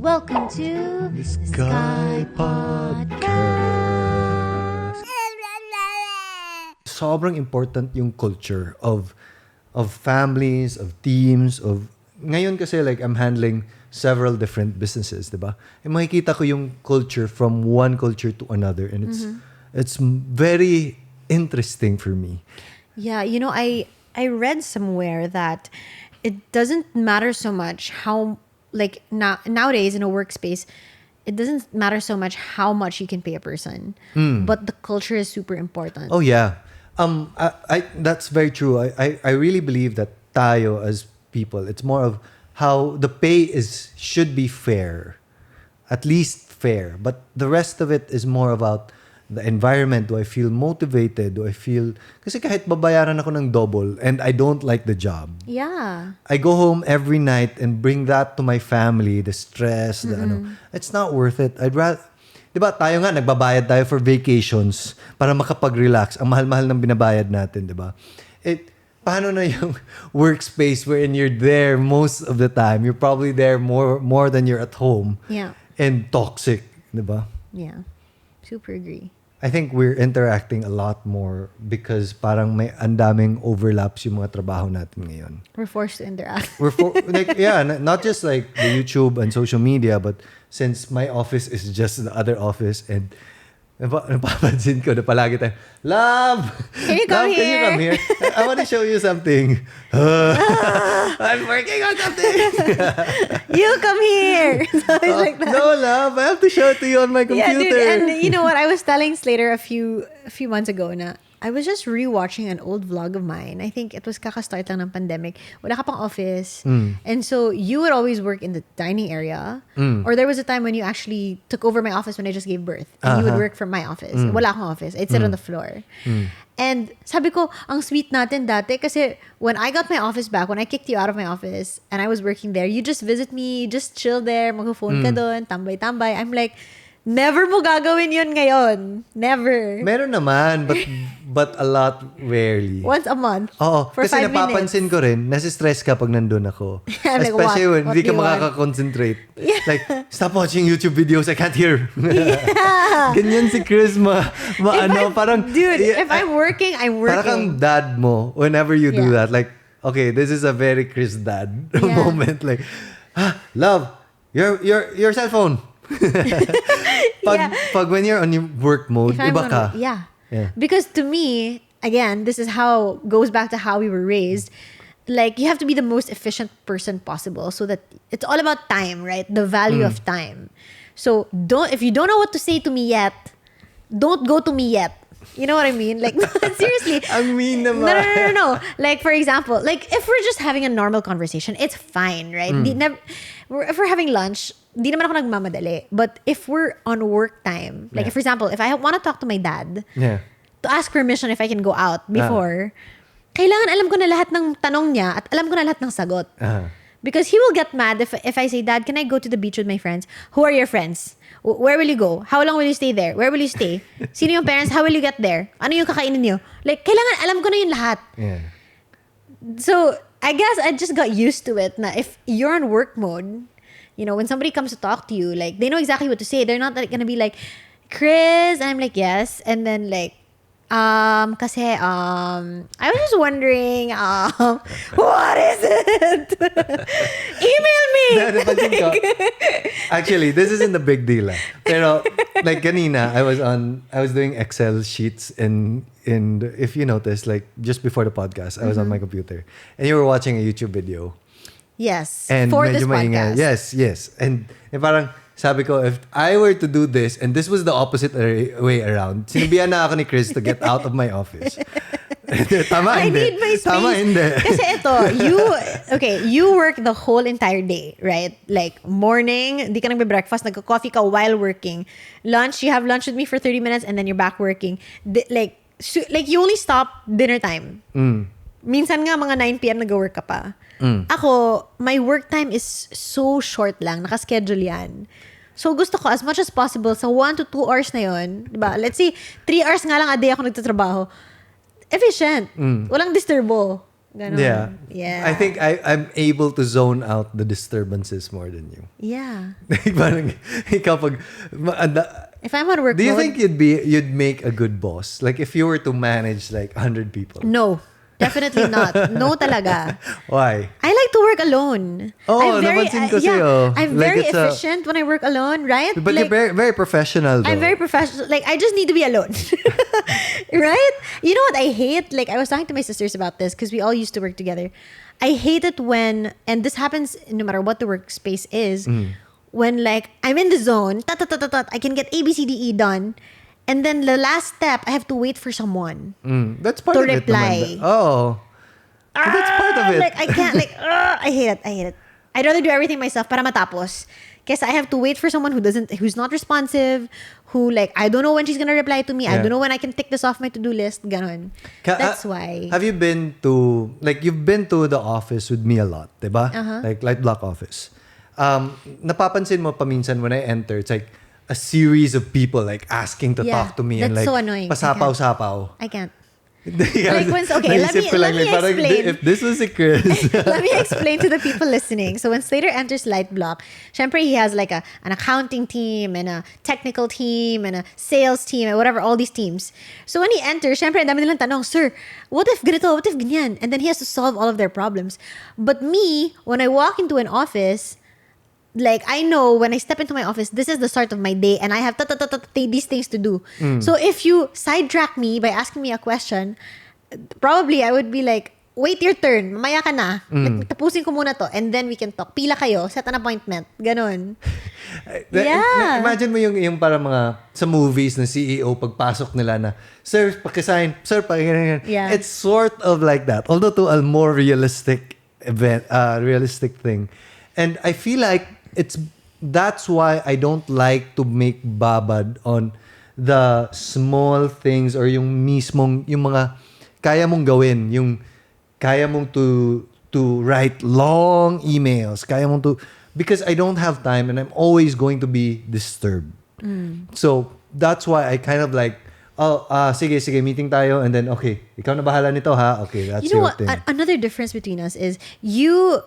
Welcome to the Sky Podcast. Sobrang important yung culture of families, of teams, of ngayon kasi like I'm handling several different businesses, 'di ba? E makikita ko yung culture from one culture to another, and it's very interesting for me. Yeah, I read somewhere that it doesn't matter so much how nowadays in a workspace, it doesn't matter so much how much you can pay a person, but the culture is super important. Oh yeah. I that's very true. I really believe that tayo as people, it's more of how the pay should be fair. At least fair. But the rest of it is more about the environment. Do I feel motivated? Do I feel... Kasi kahit babayaran ako ng double and I don't like the job. Yeah. I go home every night and bring that to my family, the stress, the it's not worth it. I'd rather... Diba tayo nga, nagbabayad tayo for vacations para makapag-relax. Ang mahal-mahal ng binabayad natin, diba? Paano na yung workspace wherein you're there most of the time? You're probably there more than you're at home. Yeah. And toxic, diba? Yeah. Super agree. I think we're interacting a lot more because parang may andaming overlaps yung mga trabaho natin ngayon. We're forced to interact. Not just like the YouTube and social media, but since my office is just the other office, and napapansin ko na palagi tayo, Love! Can you come Can you come here? I want to show you something. I'm working on something. You come here. So it's like that. No, Love. I have to show it to you on my computer. Yeah, dude. And you know what? I was telling Slater a few months ago na I was just rewatching an old vlog of mine. I think it was kakastart lang ng pandemic. Wala ka pang office. And so you would always work in the dining area. Or there was a time when you actually took over my office when I just gave birth. And you would work from my office. Wala akong office. I'd sit on the floor. And sabi ko, ang sweet natin dati kasi when I got my office back, when I kicked you out of my office and I was working there, you just visit me, just chill there, mag-phone ka doon, tambay-tambay. I'm like, never mo gagawin yun ngayon. Never. Meron naman, but a lot rarely. Once a month. Oo. For kasi 5 napapansin minutes. ko rin, nasi-stress ka pag nandun ako. I'm like, Especially when what hindi ka do you want? makaka-concentrate. Like, stop watching YouTube videos, I can't hear. Yeah. Ganyan si Chris, parang... Dude, if I'm working, I'm working. Parang kang dad mo whenever you do that. Like, okay, this is a very Chris dad moment. Like, love, your cell phone. Pag when you're on your work mode, iba ka. Yeah. Because to me, again, this is goes back to how we were raised. Like, you have to be the most efficient person possible so that it's all about time, right? The value of time. So if you don't know what to say to me yet, don't go to me yet. You know what I mean? Like, seriously. Ang mean naman. No. Like, for example, like, if we're just having a normal conversation, it's fine, right? If we're having lunch, di naman ako nagmamadali. But if we're on work time, like, for example, if I want to talk to my dad, to ask permission if I can go out before, kailangan alam ko na lahat ng tanong niya at alam ko na lahat ng sagot. Because he will get mad if I say, Dad, can I go to the beach with my friends? Who are your friends? Where will you go? How long will you stay there? Where will you stay? Sino yung parents? How will you get there? Ano yung kakainin niyo? Like, kailangan alam ko na yung lahat. Yeah. So, I guess I just got used to it na if you're on work mode, when somebody comes to talk to you, like, they know exactly what to say. They're not gonna be like, Chris, and I'm like, yes. And then like, kasi, I was just wondering, what is it? Email me! Actually, this isn't a big deal. Pero, like, kanina, I was doing Excel sheets and if you notice, like, just before the podcast, I was on my computer. And you were watching a YouTube video. Yes. And for medyo this maingay. podcast. Yes. And parang, sabi ko, if I were to do this, and this was the opposite way around, sinabihan na ako ni Chris to get out of my office. Tama, I hindi. need my space. Tama, hindi. Kasi ito, you work the whole entire day, right? Like, morning, di ka nagbe-breakfast, nagka-coffee ka while working. Lunch, you have lunch with me for 30 minutes and then you're back working. Like, you only stop dinner time. Minsan nga, mga 9 p.m. nag-work ka pa. Ako, my work time is so short lang. Nakaschedule yan. So, gusto ko, as much as possible, sa 1 to 2 hours na yun, diba? Let's say, 3 hours nga lang a day ako nagtatrabaho. Efficient. Walang disturbo. Ganon. Yeah. Yeah. I think I'm able to zone out the disturbances more than you. Yeah. Parang ikaw pag If I'm on work do you mode, think you'd make a good boss? Like if you were to manage like 100 people? no. Definitely not. No talaga. Why? I like to work alone. Oh, napansin ko sa'yo. I'm Like, very it's efficient when I work alone, right? But like, you're very, very professional though. I'm very professional. Like, I just need to be alone. Right? You know what I hate? Like, I was talking to my sisters about this because we all used to work together. I hate it when, and this happens no matter what the workspace is, when like I'm in the zone, I can get A, B, C, D, E done. And then the last step, I have to wait for someone That's part to of it reply. naman. Oh. But that's part of it. Like, I can't, like, I hate it. I hate it. I'd rather do everything myself para matapos. Kasi I have to wait for someone who's not responsive, who like, I don't know when she's gonna reply to me. I Yeah. don't know when I can tick this off my to-do list. Ganon. That's why. Have you been to, like, you've been to the office with me a lot, diba? Like, Light Block office. Napapansin mo paminsan when I enter, it's like a series of people like asking to Yeah, talk to me and that's like so annoying. pasapaw-sapaw. I can't. Yeah, Like, once, okay, let naisip ko lang, me parang, explain. if this was a Chris. Let me explain to the people listening. So when Slater enters Light Block, syempre he has like an accounting team and a technical team and a sales team and whatever, all these teams. So when he enters, syempre ang dami nilang tanong, sir, what if ganito, what if ganyan? And then he has to solve all of their problems. But me, when I walk into an office, like I know when I step into my office, this is the start of my day and I have these things to do. So if you sidetrack me by asking me a question, probably I would be like, wait your turn, mamaya ka na. Like, tapusin ko muna to and then we can talk. Pila kayo, set an appointment. Ganon. Yeah. Imagine mo yung para mga sa movies na CEO pagpasok nila na, sir, pakisign, sir, pakisign. Yeah. It's sort of like that. Although to a more realistic realistic thing. And I feel like that's why I don't like to make babad on the small things or yung mismong, yung mga kaya mong gawin, yung kaya mong to write long emails, kaya mong to, because I don't have time and I'm always going to be disturbed. So that's why I kind of like, sige, meeting tayo, and then, okay, ikaw na bahala nito ha, okay, that's You know your what? thing. Another difference between us is you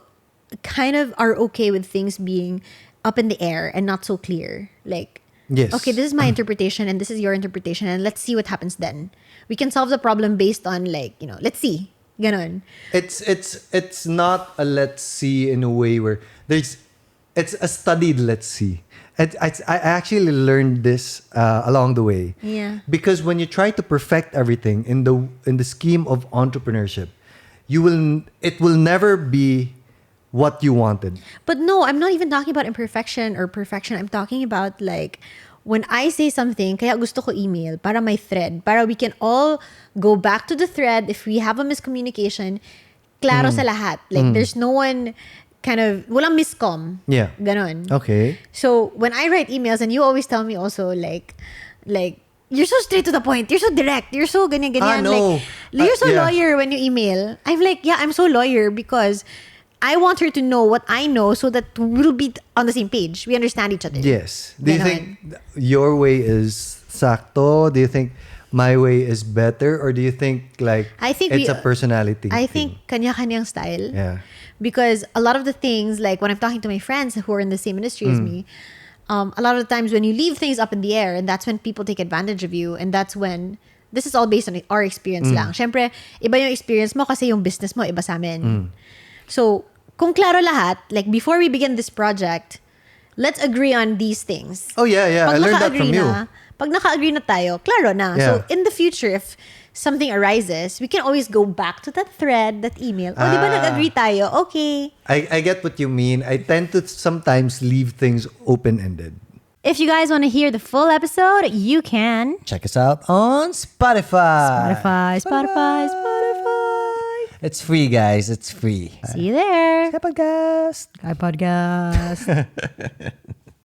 kind of are okay with things being up in the air and not so clear. Like, Yes. okay, this is my interpretation and this is your interpretation and let's see what happens then. We can solve the problem based on like, let's see. Ganon. It's not a let's see in a way where it's a studied let's see. I actually learned this along the way. Yeah. Because when you try to perfect everything in the scheme of entrepreneurship, it will never be what you wanted. But no, I'm not even talking about imperfection or perfection. I'm talking about like when I say something, kaya gusto ko email para may thread, para we can all go back to the thread if we have a miscommunication, klaro sa lahat. Like there's no one kind of, walang miscom. Yeah. Ganon. Okay. So when I write emails, and you always tell me also like you're so straight to the point. You're so direct. You're so ganyan. No. Like, you're so Yeah. lawyer when you email. I'm like, yeah, I'm so lawyer because I want her to know what I know so that we'll be on the same page. We understand each other. Yes. Do you Ganon. think your way is sakto? Do you think my way is better? Or do you think like I think it's a personality I thing? think kanya-kanyang style. Yeah. Because a lot of the things, like when I'm talking to my friends who are in the same industry as me, a lot of the times when you leave things up in the air, and that's when people take advantage of you, and that's when, this is all based on our experience lang. Syempre, iba yung experience mo kasi yung business mo iba sa amin. So, kung klaro lahat, like before we begin this project, let's agree on these things. Oh yeah. I Pag learned that naka-agree from you. na, pag naka-agree na tayo, klaro na. Yeah. So, in the future, if something arises, we can always go back to that thread, that email. O, di ba nag-agree tayo? Okay. I get what you mean. I tend to sometimes leave things open-ended. If you guys want to hear the full episode, you can. Check us out on Spotify. Spotify. It's free, guys. It's free. See you there. Skypodcast. Skypodcast.